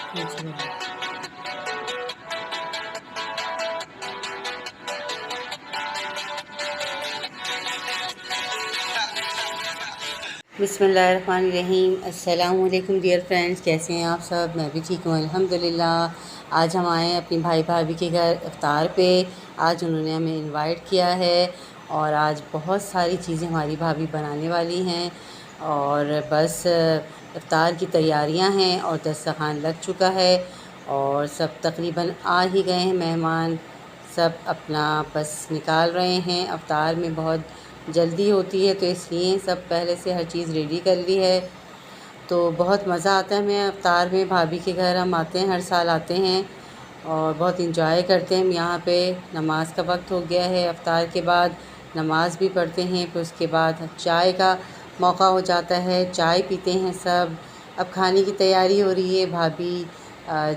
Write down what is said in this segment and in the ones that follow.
बिस्मिल्लाहिर्रहमानिर्रहीम। अस्सलाम वालेकुम डियर फ्रेंड्स, कैसे हैं आप सब? मैं भी ठीक हूँ अल्हम्दुलिल्लाह। आज हम आए हैं अपनी भाई भाभी के घर इफ़्तार पे। आज उन्होंने हमें इनवाइट किया है और आज बहुत सारी चीज़ें हमारी भाभी बनाने वाली हैं और बस इफ़्तार की तैयारियां हैं और दस्तरखान लग चुका है और सब तकरीबन आ ही गए हैं मेहमान। सब अपना बस निकाल रहे हैं। इफ़्तार में बहुत जल्दी होती है तो इसलिए सब पहले से हर चीज़ रेडी कर ली है। तो बहुत मज़ा आता है हमें इफ़्तार में। भाभी के घर हम आते हैं, हर साल आते हैं और बहुत इंजॉय करते हैं हम यहाँ पे। नमाज का वक्त हो गया है, इफ़्तार के बाद नमाज भी पढ़ते हैं, फिर उसके बाद चाय का मौका हो जाता है, चाय पीते हैं सब। अब खाने की तैयारी हो रही है। भाभी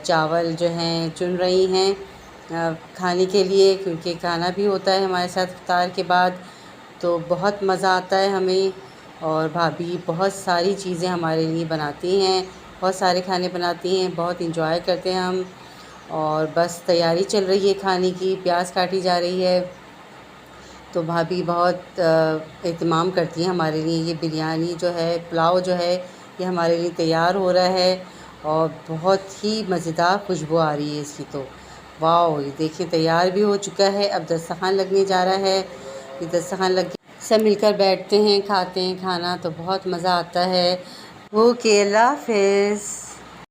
चावल जो हैं चुन रही हैं खाने के लिए, क्योंकि खाना भी होता है हमारे साथ इफ़्तार के बाद। तो बहुत मज़ा आता है हमें और भाभी बहुत सारी चीज़ें हमारे लिए बनाती हैं, बहुत सारे खाने बनाती हैं, बहुत इंजॉय करते हैं हम। और बस तैयारी चल रही है खाने की, प्याज काटी जा रही है। तो भाभी बहुत एहतमाम करती हैं हमारे लिए। ये बिरयानी जो है, पुलाव जो है, ये हमारे लिए तैयार हो रहा है और बहुत ही मज़ेदार खुशबू आ रही है इसकी। तो वाह, ये देखिए तैयार भी हो चुका है। अब दस्तरखान लगने जा रहा है। ये दस्तरखान लग सब मिलकर बैठते हैं, खाते हैं खाना, तो बहुत मज़ा आता है। ओके, अल्लाह हाफ़िज़।